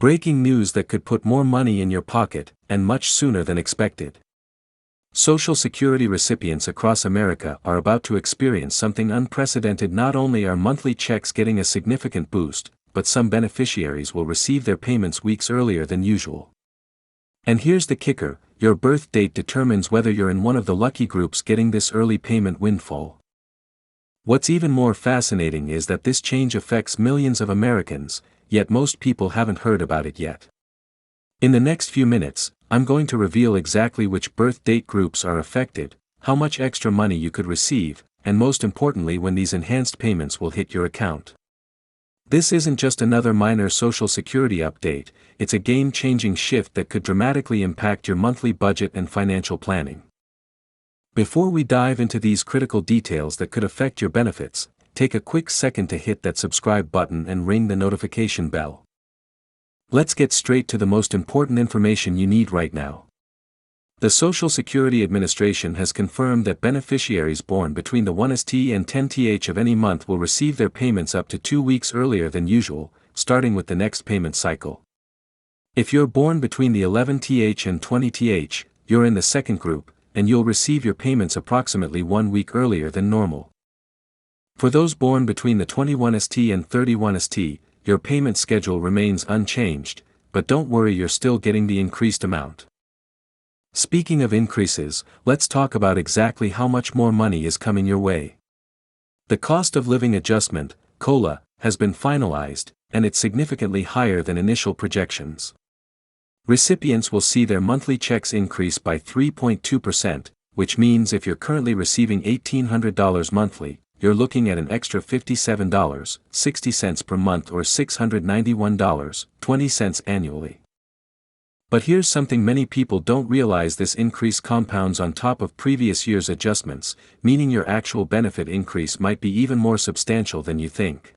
Breaking news that could put more money in your pocket, and much sooner than expected. Social Security recipients across America are about to experience something unprecedented. Not only are monthly checks getting a significant boost, but some beneficiaries will receive their payments weeks earlier than usual. And here's the kicker: your birth date determines whether you're in one of the lucky groups getting this early payment windfall. What's even more fascinating is that this change affects millions of Americans, yet most people haven't heard about it yet. In the next few minutes, I'm going to reveal exactly which birth date groups are affected, how much extra money you could receive, and most importantly when these enhanced payments will hit your account. This isn't just another minor Social Security update, it's a game-changing shift that could dramatically impact your monthly budget and financial planning. Before we dive into these critical details that could affect your benefits, take a quick second to hit that subscribe button and ring the notification bell. Let's get straight to the most important information you need right now. The Social Security Administration has confirmed that beneficiaries born between the 1st and 10th of any month will receive their payments up to 2 weeks earlier than usual, starting with the next payment cycle. If you're born between the 11th and 20th, you're in the second group, and you'll receive your payments approximately 1 week earlier than normal. For those born between the 21st and 31st, your payment schedule remains unchanged, but don't worry, you're still getting the increased amount. Speaking of increases, let's talk about exactly how much more money is coming your way. The Cost of Living Adjustment, COLA, has been finalized, and it's significantly higher than initial projections. Recipients will see their monthly checks increase by 3.2%, which means if you're currently receiving $1,800 monthly, you're looking at an extra $57.60 per month or $691.20 annually. But here's something many people don't realize: this increase compounds on top of previous year's adjustments, meaning your actual benefit increase might be even more substantial than you think.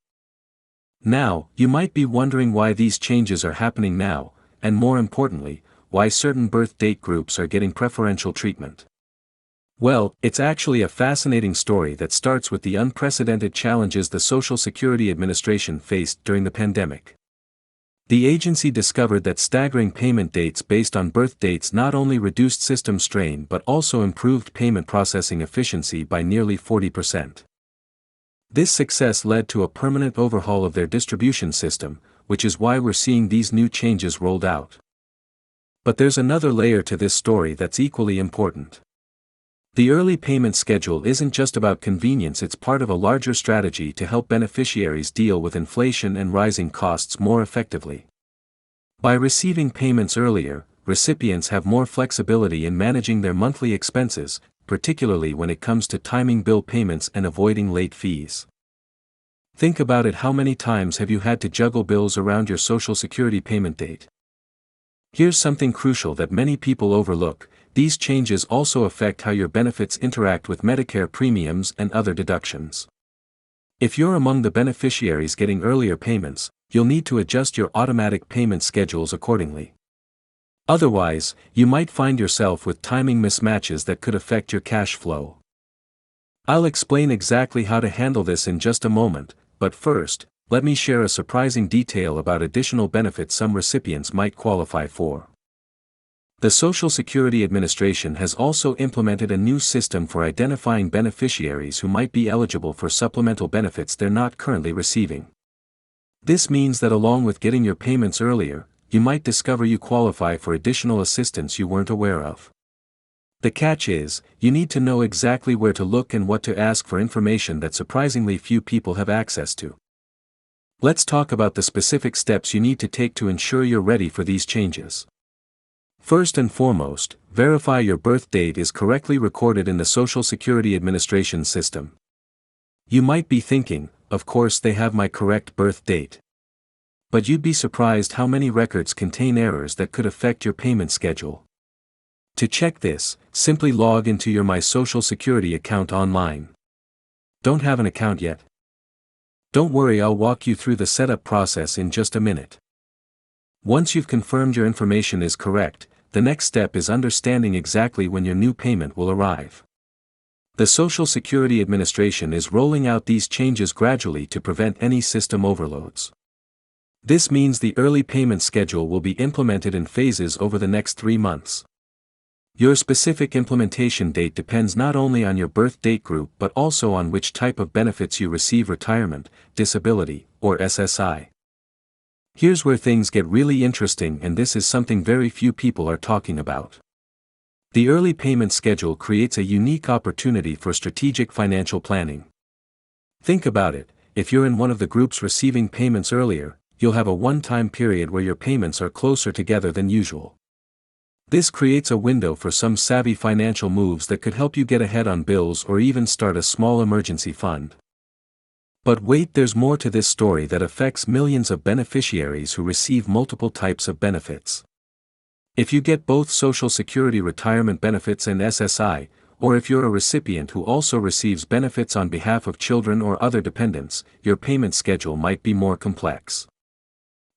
Now, you might be wondering why these changes are happening now, and more importantly, why certain birth date groups are getting preferential treatment. Well, it's actually a fascinating story that starts with the unprecedented challenges the Social Security Administration faced during the pandemic. The agency discovered that staggering payment dates based on birth dates not only reduced system strain but also improved payment processing efficiency by nearly 40%. This success led to a permanent overhaul of their distribution system, which is why we're seeing these new changes rolled out. But there's another layer to this story that's equally important. The early payment schedule isn't just about convenience, it's part of a larger strategy to help beneficiaries deal with inflation and rising costs more effectively. By receiving payments earlier, recipients have more flexibility in managing their monthly expenses, particularly when it comes to timing bill payments and avoiding late fees. Think about it: how many times have you had to juggle bills around your Social Security payment date? Here's something crucial that many people overlook: these changes also affect how your benefits interact with Medicare premiums and other deductions. If you're among the beneficiaries getting earlier payments, you'll need to adjust your automatic payment schedules accordingly. Otherwise, you might find yourself with timing mismatches that could affect your cash flow. I'll explain exactly how to handle this in just a moment, but first, let me share a surprising detail about additional benefits some recipients might qualify for. The Social Security Administration has also implemented a new system for identifying beneficiaries who might be eligible for supplemental benefits they're not currently receiving. This means that along with getting your payments earlier, you might discover you qualify for additional assistance you weren't aware of. The catch is, you need to know exactly where to look and what to ask for information that surprisingly few people have access to. Let's talk about the specific steps you need to take to ensure you're ready for these changes. First and foremost, verify your birth date is correctly recorded in the Social Security Administration system. You might be thinking, of course they have my correct birth date. But you'd be surprised how many records contain errors that could affect your payment schedule. To check this, simply log into your My Social Security account online. Don't have an account yet? Don't worry, I'll walk you through the setup process in just a minute. Once you've confirmed your information is correct, the next step is understanding exactly when your new payment will arrive. The Social Security Administration is rolling out these changes gradually to prevent any system overloads. This means the early payment schedule will be implemented in phases over the next 3 months. Your specific implementation date depends not only on your birth date group but also on which type of benefits you receive: retirement, disability, or SSI. Here's where things get really interesting, and this is something very few people are talking about. The early payment schedule creates a unique opportunity for strategic financial planning. Think about it: if you're in one of the groups receiving payments earlier, you'll have a one-time period where your payments are closer together than usual. This creates a window for some savvy financial moves that could help you get ahead on bills or even start a small emergency fund. But wait, there's more to this story that affects millions of beneficiaries who receive multiple types of benefits. If you get both Social Security retirement benefits and SSI, or if you're a recipient who also receives benefits on behalf of children or other dependents, your payment schedule might be more complex.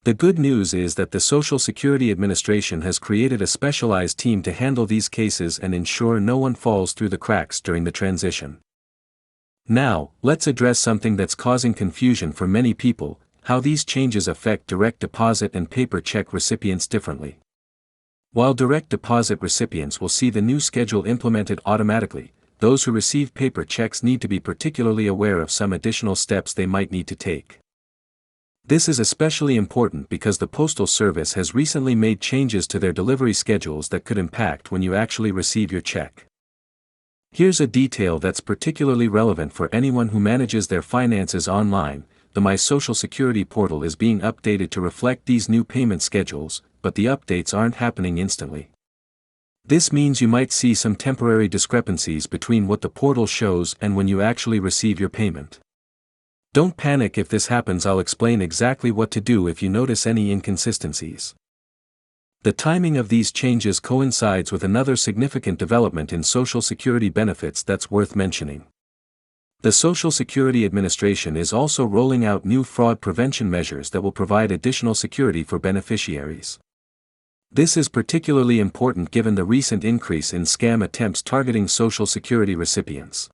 The good news is that the Social Security Administration has created a specialized team to handle these cases and ensure no one falls through the cracks during the transition. Now, let's address something that's causing confusion for many people: how these changes affect direct deposit and paper check recipients differently. While direct deposit recipients will see the new schedule implemented automatically, those who receive paper checks need to be particularly aware of some additional steps they might need to take. This is especially important because the Postal Service has recently made changes to their delivery schedules that could impact when you actually receive your check. Here's a detail that's particularly relevant for anyone who manages their finances online: the My Social Security portal is being updated to reflect these new payment schedules, but the updates aren't happening instantly. This means you might see some temporary discrepancies between what the portal shows and when you actually receive your payment. Don't panic if this happens. I'll explain exactly what to do if you notice any inconsistencies. The timing of these changes coincides with another significant development in Social Security benefits that's worth mentioning. The Social Security Administration is also rolling out new fraud prevention measures that will provide additional security for beneficiaries. This is particularly important given the recent increase in scam attempts targeting Social Security recipients.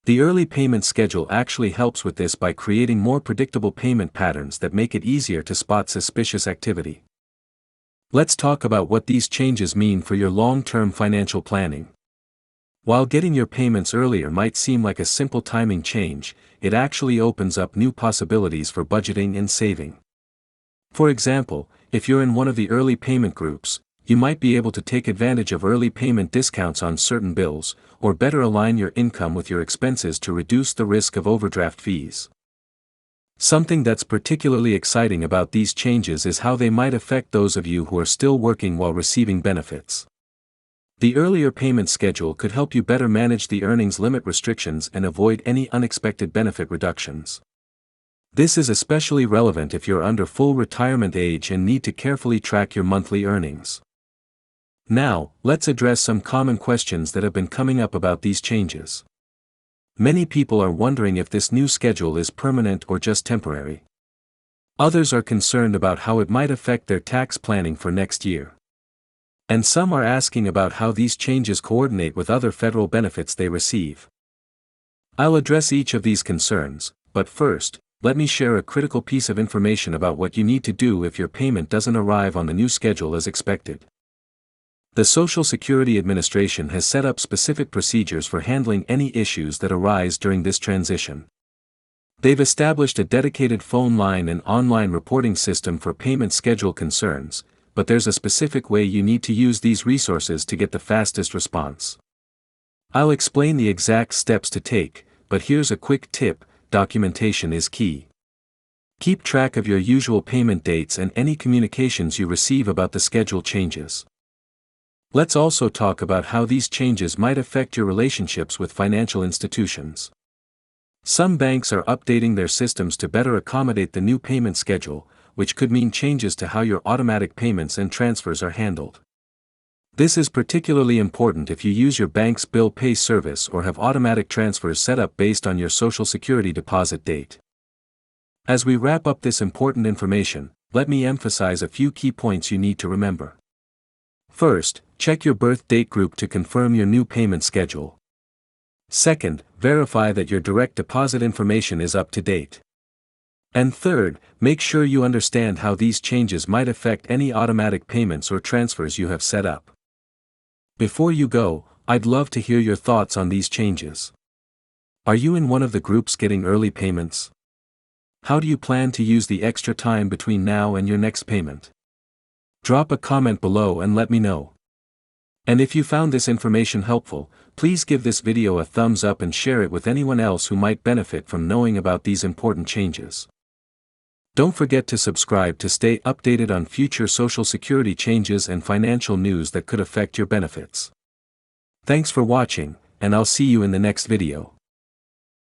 The early payment schedule actually helps with this by creating more predictable payment patterns that make it easier to spot suspicious activity. Let's talk about what these changes mean for your long-term financial planning. While getting your payments earlier might seem like a simple timing change, it actually opens up new possibilities for budgeting and saving. For example, if you're in one of the early payment groups, you might be able to take advantage of early payment discounts on certain bills, or better align your income with your expenses to reduce the risk of overdraft fees. Something that's particularly exciting about these changes is how they might affect those of you who are still working while receiving benefits. The earlier payment schedule could help you better manage the earnings limit restrictions and avoid any unexpected benefit reductions. This is especially relevant if you're under full retirement age and need to carefully track your monthly earnings. Now, let's address some common questions that have been coming up about these changes. Many people are wondering if this new schedule is permanent or just temporary. Others are concerned about how it might affect their tax planning for next year. And some are asking about how these changes coordinate with other federal benefits they receive. I'll address each of these concerns, but first, let me share a critical piece of information about what you need to do if your payment doesn't arrive on the new schedule as expected. The Social Security Administration has set up specific procedures for handling any issues that arise during this transition. They've established a dedicated phone line and online reporting system for payment schedule concerns, but there's a specific way you need to use these resources to get the fastest response. I'll explain the exact steps to take, but here's a quick tip: documentation is key. Keep track of your usual payment dates and any communications you receive about the schedule changes. Let's also talk about how these changes might affect your relationships with financial institutions. Some banks are updating their systems to better accommodate the new payment schedule, which could mean changes to how your automatic payments and transfers are handled. This is particularly important if you use your bank's bill pay service or have automatic transfers set up based on your Social Security deposit date. As we wrap up this important information, let me emphasize a few key points you need to remember. First, check your birth date group to confirm your new payment schedule. Second, verify that your direct deposit information is up to date. And third, make sure you understand how these changes might affect any automatic payments or transfers you have set up. Before you go, I'd love to hear your thoughts on these changes. Are you in one of the groups getting early payments? How do you plan to use the extra time between now and your next payment? Drop a comment below and let me know. And if you found this information helpful, please give this video a thumbs up and share it with anyone else who might benefit from knowing about these important changes. Don't forget to subscribe to stay updated on future Social Security changes and financial news that could affect your benefits. Thanks for watching, and I'll see you in the next video.